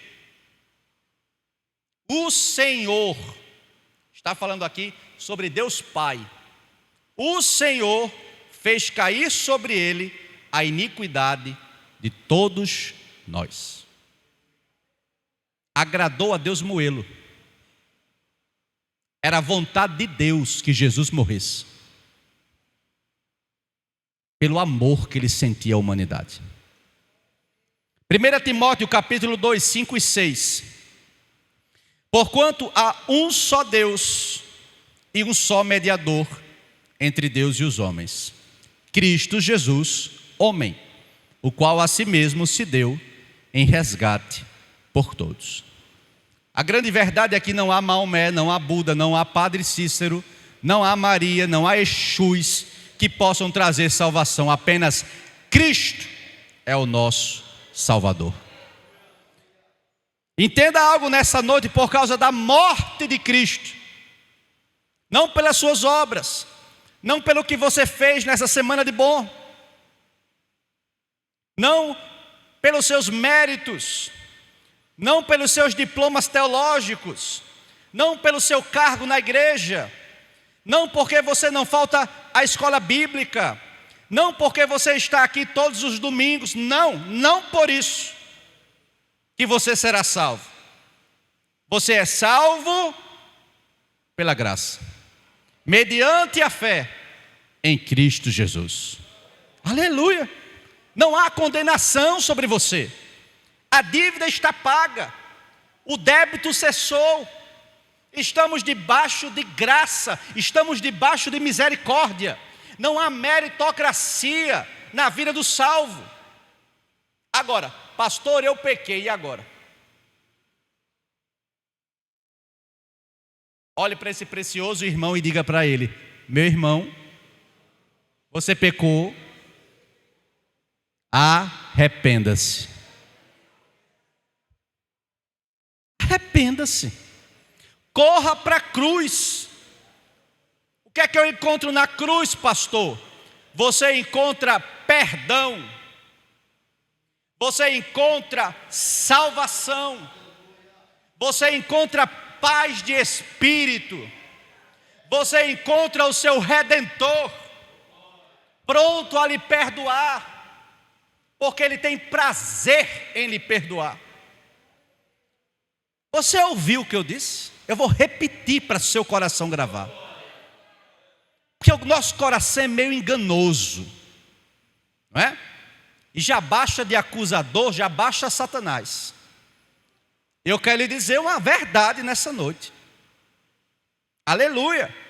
O Senhor está falando aqui sobre Deus Pai. O Senhor fez cair sobre ele a iniquidade de todos nós. Agradou a Deus moê-lo. Era a vontade de Deus que Jesus morresse, pelo amor que ele sentia à humanidade. 1 Timóteo capítulo 2, 5 e 6. Porquanto há um só Deus e um só mediador entre Deus e os homens, Cristo Jesus, homem, o qual a si mesmo se deu em resgate por todos. A grande verdade é que não há Maomé, não há Buda, não há Padre Cícero, não há Maria, não há Exus que possam trazer salvação. Apenas Cristo é o nosso Salvador. Entenda algo nessa noite, por causa da morte de Cristo, não pelas suas obras, não pelo que você fez nessa semana de bom, não pelos seus méritos, não pelos seus diplomas teológicos, não pelo seu cargo na igreja, não porque você não falta à escola bíblica, não porque você está aqui todos os domingos, não por isso que você será salvo. Você é salvo pela graça, mediante a fé, em Cristo Jesus. Aleluia! Não há condenação sobre você. A dívida está paga. O débito cessou. Estamos debaixo de graça. Estamos debaixo de misericórdia. Não há meritocracia na vida do salvo. Agora, pastor, eu pequei, e agora? Olhe para esse precioso irmão e diga para ele: meu irmão, você pecou, arrependa-se. Arrependa-se. Corra para a cruz. O que é que eu encontro na cruz, pastor? Você encontra perdão. Você encontra salvação. Você encontra paz de espírito. Você encontra o seu Redentor pronto a lhe perdoar, porque Ele tem prazer em lhe perdoar. Você ouviu o que eu disse? Eu vou repetir para o seu coração gravar, porque o nosso coração é meio enganoso, não é? E já baixa de acusador, já baixa Satanás. Eu quero lhe dizer uma verdade nessa noite. Aleluia!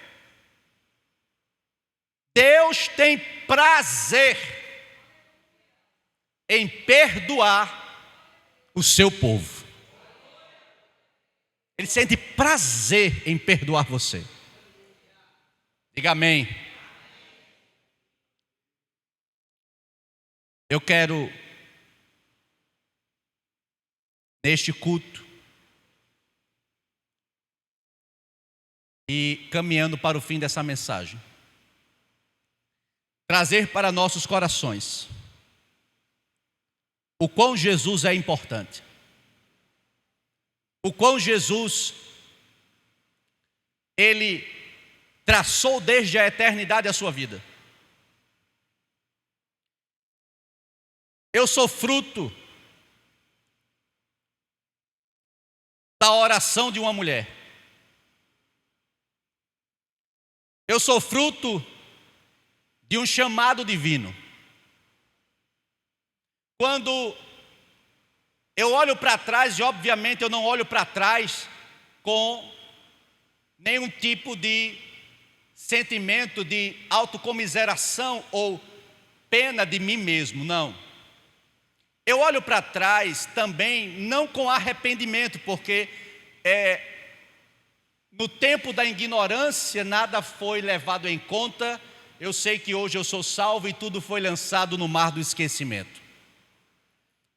Deus tem prazer em perdoar o seu povo. Ele sente prazer em perdoar você. Diga amém. Eu quero, neste culto, e caminhando para o fim dessa mensagem, trazer para nossos corações o quão Jesus é importante, o quão Jesus, Ele traçou desde a eternidade a sua vida. Eu sou fruto da oração de uma mulher. Eu sou fruto de um chamado divino. Quando eu olho para trás, e obviamente eu não olho para trás com nenhum tipo de sentimento de autocomiseração ou pena de mim mesmo, não. Eu olho para trás também não com arrependimento, porque no tempo da ignorância nada foi levado em conta. Eu sei que hoje eu sou salvo e tudo foi lançado no mar do esquecimento.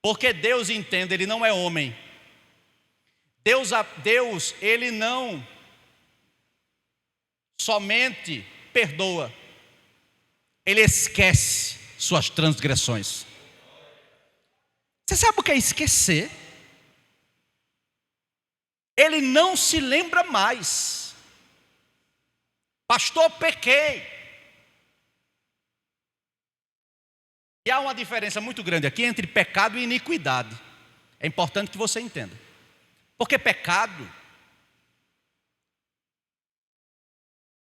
Porque Deus, entende, Ele não é homem. Deus, Ele não somente perdoa, Ele esquece suas transgressões. Você sabe o que é esquecer? Ele não se lembra mais. Pastor, pequei. E há uma diferença muito grande aqui entre pecado e iniquidade. É importante que você entenda. Porque pecado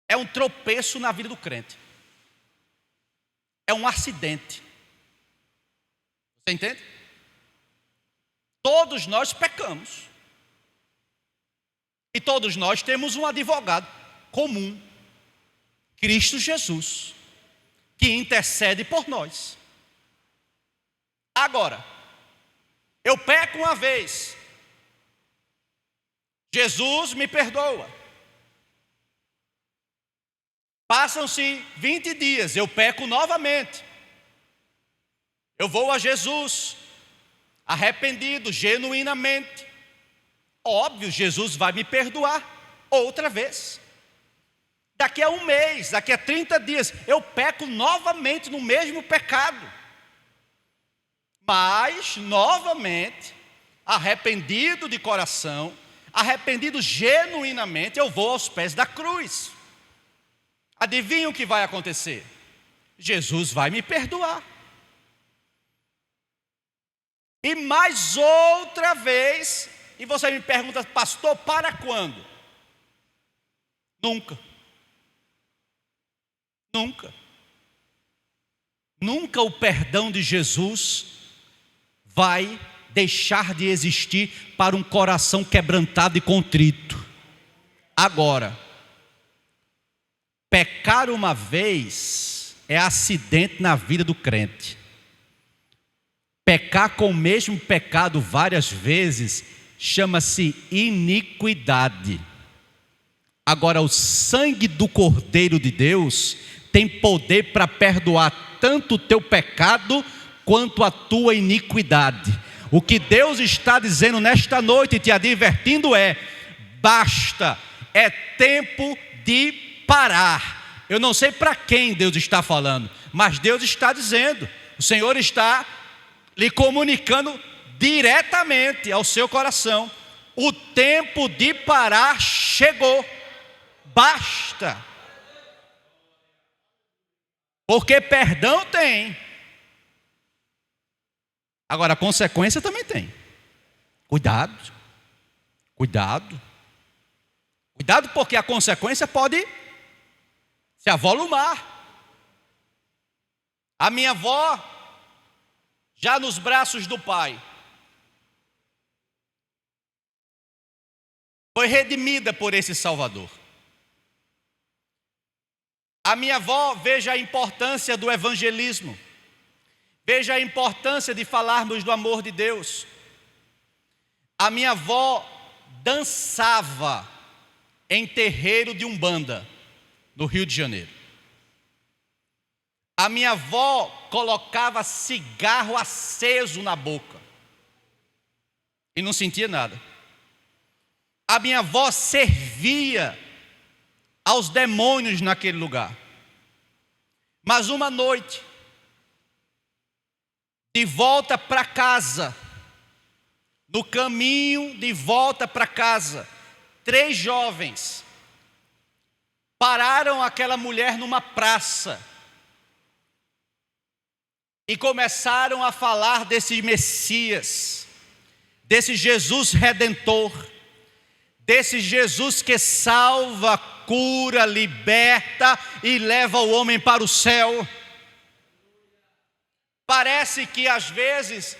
é um tropeço na vida do crente. É um acidente. Você entende? Todos nós pecamos. E todos nós temos um advogado comum, Cristo Jesus, que intercede por nós. Agora, eu peco uma vez, Jesus me perdoa. Passam-se 20 dias, eu peco novamente. Eu vou a Jesus, arrependido, genuinamente. Óbvio, Jesus vai me perdoar outra vez. Daqui a um mês, daqui a 30 dias, eu peco novamente no mesmo pecado. Mas, novamente, arrependido de coração, arrependido genuinamente, eu vou aos pés da cruz. Adivinha o que vai acontecer? Jesus vai me perdoar. E mais outra vez, e você me pergunta, pastor, para quando? Nunca. Nunca. nunca o perdão de Jesus vai deixar de existir para um coração quebrantado e contrito. Agora, pecar uma vez é acidente na vida do crente. Pecar com o mesmo pecado várias vezes chama-se iniquidade. Agora, o sangue do Cordeiro de Deus tem poder para perdoar tanto o teu pecado quanto a tua iniquidade. O que Deus está dizendo nesta noite, te advertindo, é: basta, é tempo de parar. Eu não sei para quem Deus está falando, mas Deus está dizendo, o Senhor está lhe comunicando diretamente ao seu coração: o tempo de parar chegou, basta. Porque perdão tem, agora a consequência também tem. Cuidado, cuidado, cuidado, porque a consequência pode se avolumar. A minha avó, já nos braços do Pai, foi redimida por esse Salvador. A minha avó, veja a importância do evangelismo, veja a importância de falarmos do amor de Deus. A minha avó dançava em terreiro de Umbanda, no Rio de Janeiro. A minha avó colocava cigarro aceso na boca e não sentia nada. A minha avó servia aos demônios naquele lugar. Mas uma noite, de volta para casa, no caminho de volta para casa, 3 jovens pararam aquela mulher numa praça e começaram a falar desse Messias, desse Jesus Redentor, desse Jesus que salva, cura, liberta e leva o homem para o céu. Parece que às vezes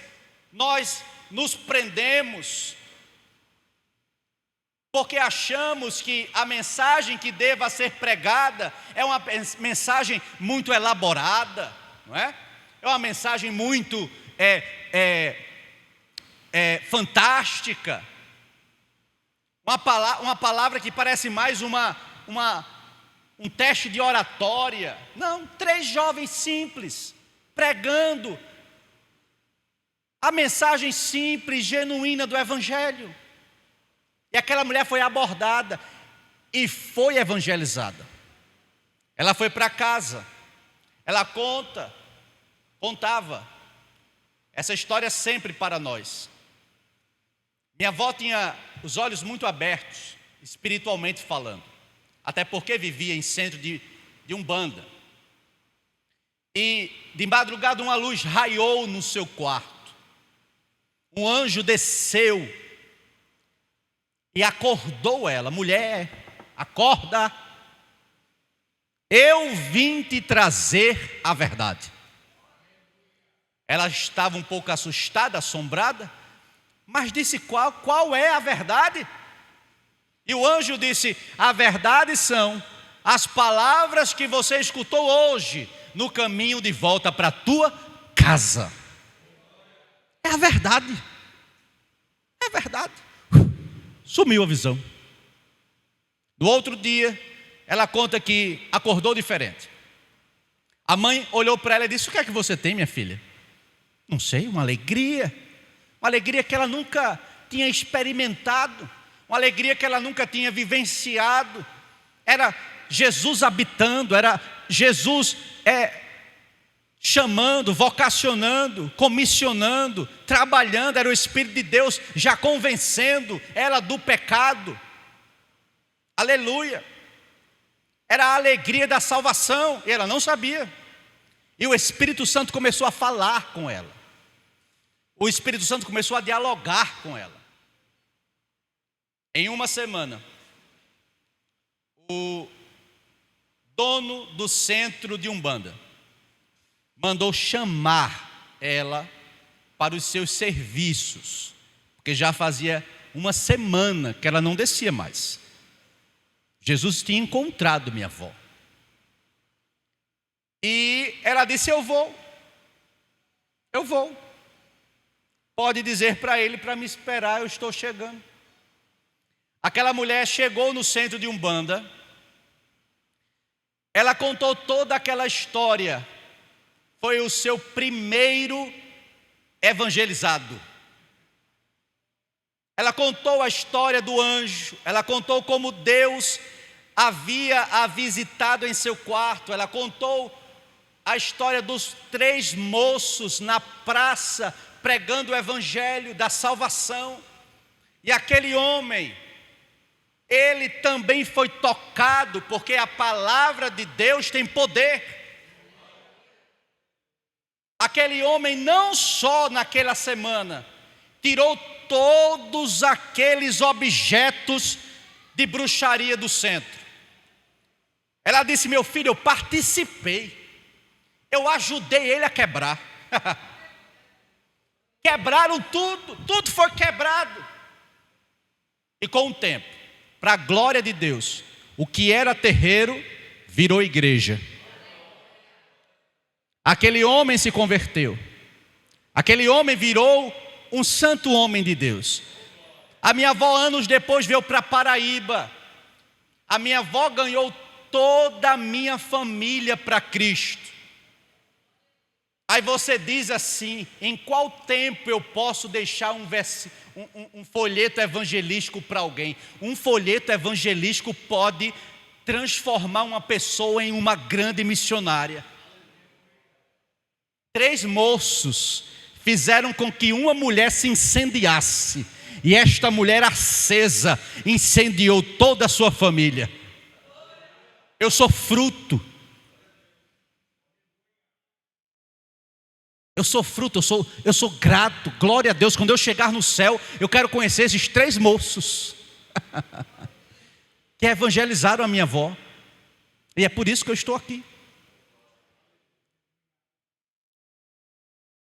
nós nos prendemos porque achamos que a mensagem que deva ser pregada é uma mensagem muito elaborada, não é? É uma mensagem muito fantástica. Uma palavra que parece mais um teste de oratória. Não, 3 jovens simples, pregando a mensagem simples, genuína do Evangelho. E aquela mulher foi abordada e foi evangelizada. Ela foi para casa, ela contava essa história sempre para nós. Minha avó tinha os olhos muito abertos, espiritualmente falando, até porque vivia em centro de Umbanda. E de madrugada uma luz raiou no seu quarto. Um anjo desceu e acordou ela: mulher, acorda, eu vim te trazer a verdade. Ela estava um pouco assustada, assombrada, mas disse: qual é a verdade? E o anjo disse: a verdade são as palavras que você escutou hoje no caminho de volta para a tua casa. É a verdade, é a verdade. Sumiu a visão. No outro dia, ela conta que acordou diferente. A mãe olhou para ela e disse: o que é que você tem, minha filha? Não sei, uma alegria que ela nunca tinha experimentado, uma alegria que ela nunca tinha vivenciado. Era Jesus habitando, era Jesus chamando, vocacionando, comissionando, trabalhando. Era o Espírito de Deus já convencendo ela do pecado. Aleluia. Era a alegria da salvação e ela não sabia. E o Espírito Santo começou a falar com ela. O Espírito Santo começou a dialogar com ela. Em uma semana, o dono do centro de Umbanda mandou chamar ela para os seus serviços, porque já fazia uma semana que ela não descia mais. Jesus tinha encontrado minha avó. E ela disse: eu vou. Pode dizer para ele para me esperar, eu estou chegando. Aquela mulher chegou no centro de Umbanda. Ela contou toda aquela história. Foi o seu primeiro evangelizado. Ela contou a história do anjo. Ela contou como Deus havia a visitado em seu quarto. Ela contou a história dos 3 moços na praça pregando o evangelho da salvação. E aquele homem, ele também foi tocado, porque a palavra de Deus tem poder. Aquele homem não só naquela semana tirou todos aqueles objetos de bruxaria do centro. Ela disse: meu filho, eu participei, eu ajudei ele a quebrar. Quebraram tudo foi quebrado. E com o tempo, para a glória de Deus, o que era terreiro virou igreja. Aquele homem se converteu. Aquele homem virou um santo homem de Deus. A minha avó, anos depois, veio para Paraíba. A minha avó ganhou toda a minha família para Cristo. Aí você diz assim: em qual tempo eu posso deixar um folheto evangelístico para alguém? Um folheto evangelístico pode transformar uma pessoa em uma grande missionária. 3 moços fizeram com que uma mulher se incendiasse, e esta mulher acesa incendiou toda a sua família. Eu sou fruto. Eu sou grato, glória a Deus. Quando eu chegar no céu, eu quero conhecer esses 3 moços que evangelizaram a minha avó. E é por isso que eu estou aqui.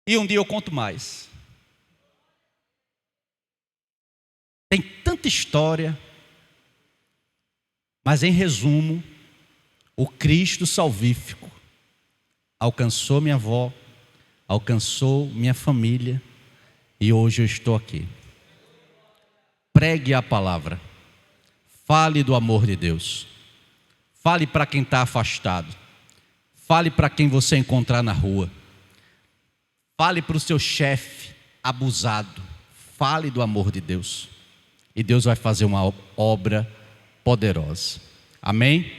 E um dia eu conto mais. Tem tanta história, mas em resumo, o Cristo salvífico alcançou minha avó, alcançou minha família, e hoje eu estou aqui. Pregue a palavra, fale do amor de Deus, fale para quem está afastado, fale para quem você encontrar na rua, fale para o seu chefe abusado, fale do amor de Deus, e Deus vai fazer uma obra poderosa. Amém?